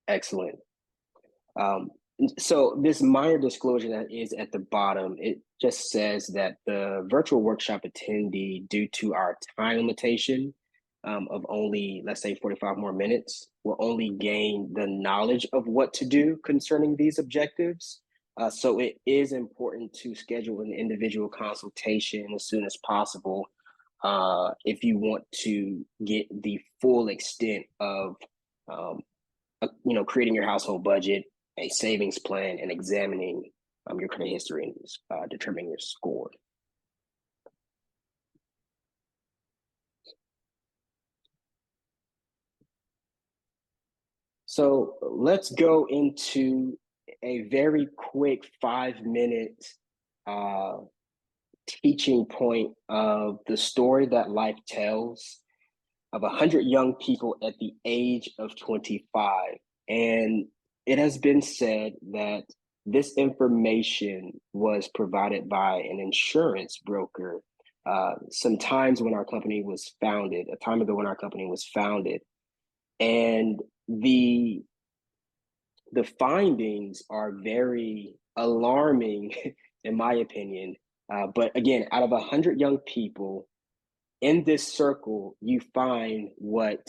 Excellent. Um, so this minor disclosure that is at the bottom, it just says that the virtual workshop attendee, due to our time limitation of only, let's say, 45 more minutes, will only gain the knowledge of what to do concerning these objectives. So it is important to schedule an individual consultation as soon as possible if you want to get the full extent of um, creating your household budget, a savings plan, and examining your credit history and determining your score. So let's go into a very quick 5 minute uh, teaching point of the story that life tells of 100 young people at the age of 25. And it has been said that this information was provided by an insurance broker sometimes when our company was founded, a time ago when our company was founded. And the the findings are very alarming, in my opinion. But again, out of 100 young people, in this circle, you find what,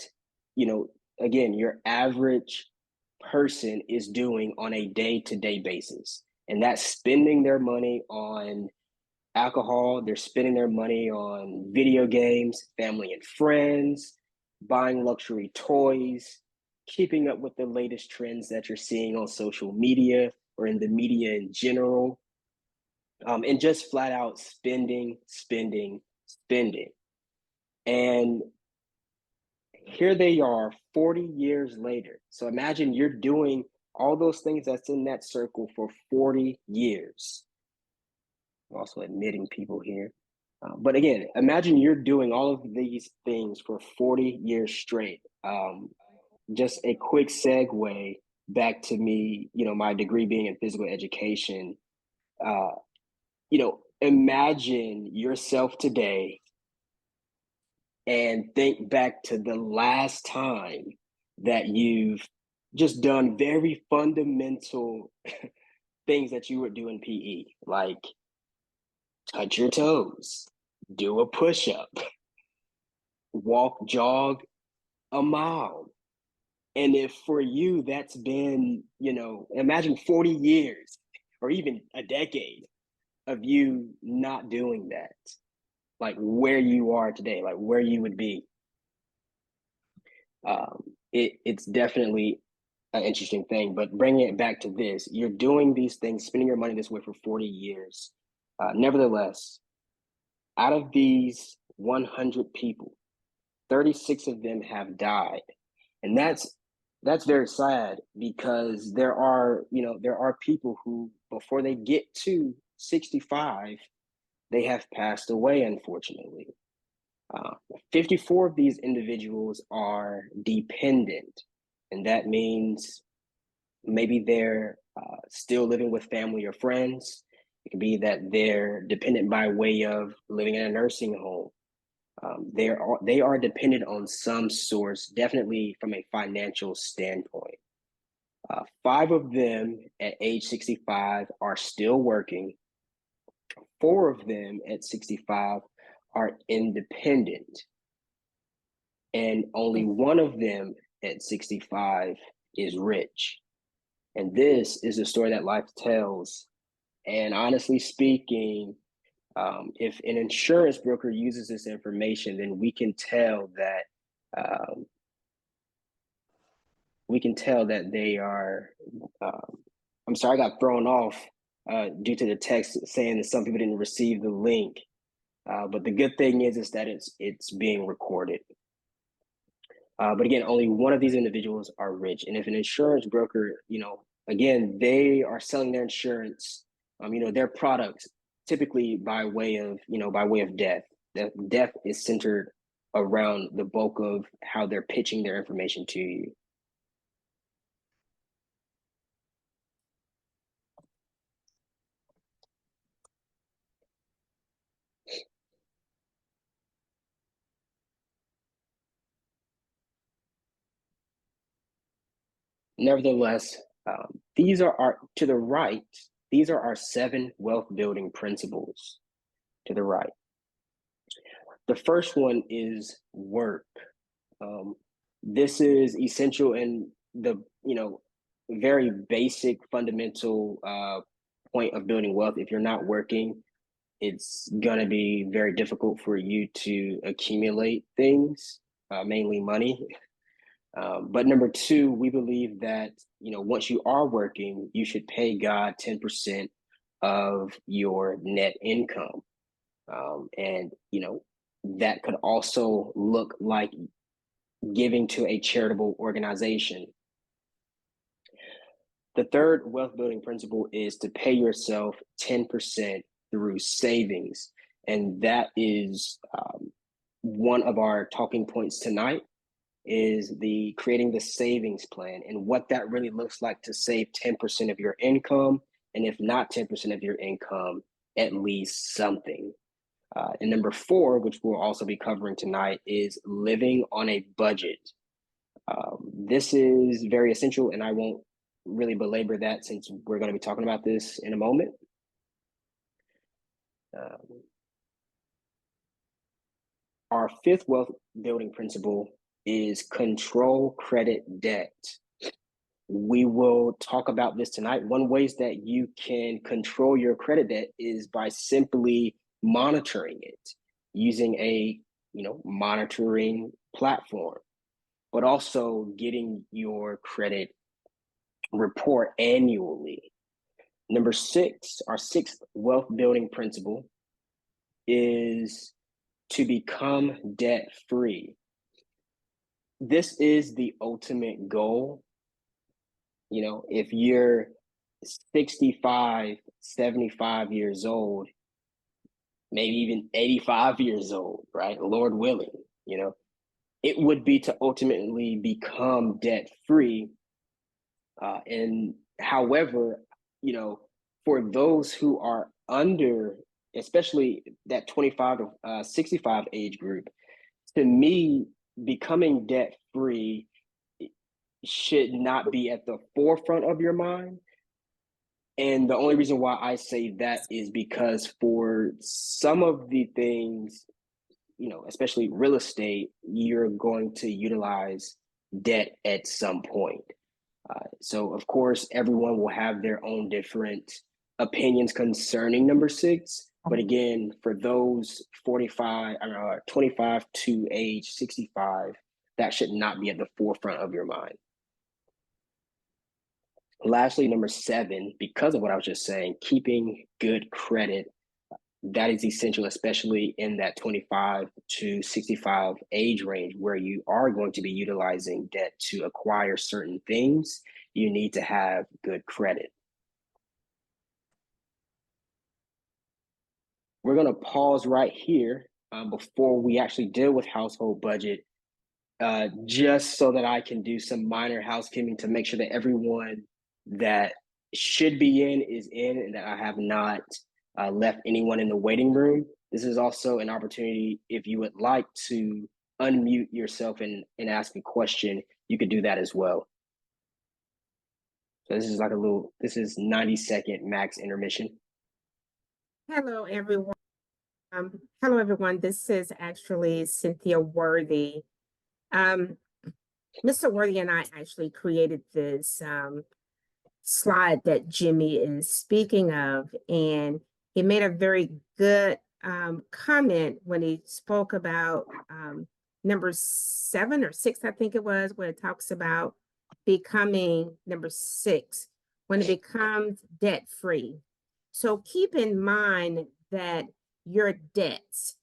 you know, again, your average person is doing on a day to day basis. And that's spending their money on alcohol, they're spending their money on video games, family and friends, buying luxury toys, keeping up with the latest trends that you're seeing on social media or in the media in general, and just flat out spending, spending, spending. And here they are 40 years later. So imagine you're doing all those things that's in that circle for 40 years. I'm also admitting people here. But again, imagine you're doing all of these things for 40 years straight. Just a quick segue back to me, my degree being in physical education. Uh, Imagine yourself today and think back to the last time that you've just done very fundamental things that you would do in PE, like touch your toes, do a push up, walk, jog a mile. And if for you that's been, imagine 40 years or even a decade of you not doing that, like where you are today, like where you would be. It's definitely an interesting thing. But bringing it back to this, you're doing these things, spending your money this way for 40 years. Nevertheless, out of these 100 people, 36 of them have died. And that's very sad because there are people who before they get to 65, they have passed away, unfortunately. 54 of these individuals are dependent, and that means maybe they're still living with family or friends. It could be that they're dependent by way of living in a nursing home. They are dependent on some source, definitely from a financial standpoint. Five of them at age 65 are still working. Four of them at 65 are independent, and only one of them at 65 is rich. And this is the story that life tells. And honestly speaking, if an insurance broker uses this information, then um, we can tell that they are. I'm sorry, I got thrown off due to the text saying that some people didn't receive the link. But the good thing is that it's being recorded. But again, only one of these individuals are rich. And if an insurance broker, again, they are selling their insurance, their products typically by way of death. Death is centered around the bulk of how they're pitching their information to you. Nevertheless, these are our, to the right, these are our 7 wealth building principles to the right. The first one is work. This is essential in the, very basic fundamental point of building wealth. If you're not working, it's going to be very difficult for you to accumulate things, mainly money. But number two, we believe that, once you are working, you should pay God 10% of your net income. And, that could also look like giving to a charitable organization. The third wealth building principle is to pay yourself 10% through savings. And that is one of our talking points tonight, is the creating the savings plan, and what that really looks like to save 10% of your income. And if not 10% of your income, at least something. And number four, which we'll also be covering tonight, is living on a budget. This is very essential, and I won't really belabor that since we're going to be talking about this in a moment. Our fifth wealth building principle is control credit debt. We will talk about this tonight. One ways that you can control your credit debt is by simply monitoring it using a monitoring platform, but also getting your credit report annually. Number six, our sixth wealth building principle is to become debt free. This is the ultimate goal. If you're 65, 75 years old, maybe even 85 years old, right? Lord willing, it would be to ultimately become debt free. And however, for those who are under, especially that 25 to 65 age group, to me, becoming debt free should not be at the forefront of your mind. And the only reason why I say that is because for some of the things, especially real estate, you're going to utilize debt at some point. So, of course, everyone will have their own different opinions concerning number six. But again, for those 25 to age 65, that should not be at the forefront of your mind. Lastly, number seven, because of what I was just saying, keeping good credit, that is essential, especially in that 25 to 65 age range where you are going to be utilizing debt to acquire certain things. You need to have good credit. We're going to pause right here before we actually deal with household budget, just so that I can do some minor housekeeping to make sure that everyone that should be in is in, and that I have not left anyone in the waiting room. This is also an opportunity, if you would like to unmute yourself and ask a question, you could do that as well. So this is like this is 90-second max intermission. Hello, everyone. Hello, everyone. This is actually Cynthia Worthy. Mr. Worthy and I actually created this slide that Jimmy is speaking of, and he made a very good comment when he spoke about number 7 or 6, I think it was, where it talks about becoming number 6, when it becomes debt free. So keep in mind that your debts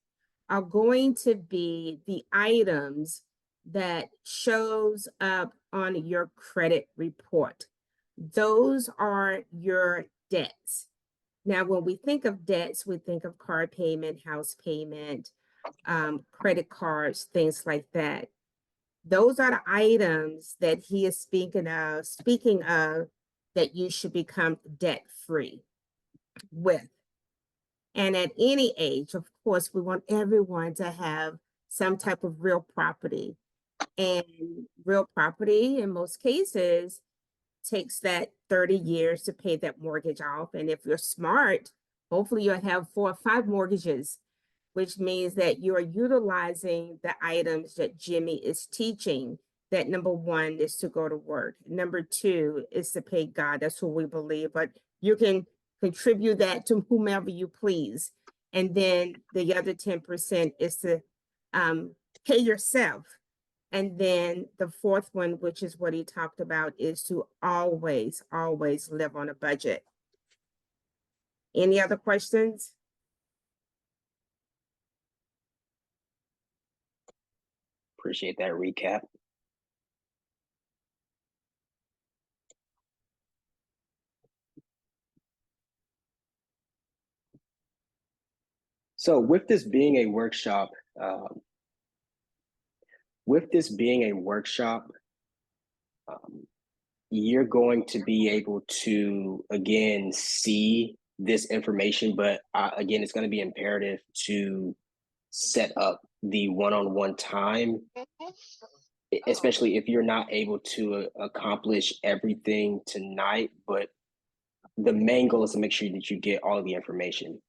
are going to be the items that shows up on your credit report. Those are your debts. Now, when we think of debts, we think of car payment, house payment, credit cards, things like that. Those are the items that he is speaking of that you should become debt free with. And at any age, of course, we want everyone to have some type of real property. And real property, in most cases, takes that 30 years to pay that mortgage off. And if you're smart, hopefully you'll have 4 or 5 mortgages, which means that you are utilizing the items that Jimmy is teaching. That number 1 is to go to work. Number 2 is to pay God. That's what we believe. But you can contribute that to whomever you please. And then the other 10% is to pay yourself. And then the 4th one, which is what he talked about, is to always, always live on a budget. Any other questions? Appreciate that recap. So with this being a workshop, um, you're going to be able to, again, see this information, but again, it's going to be imperative to set up the one-on-one time, especially if you're not able to accomplish everything tonight. But the main goal is to make sure that you get all of the information.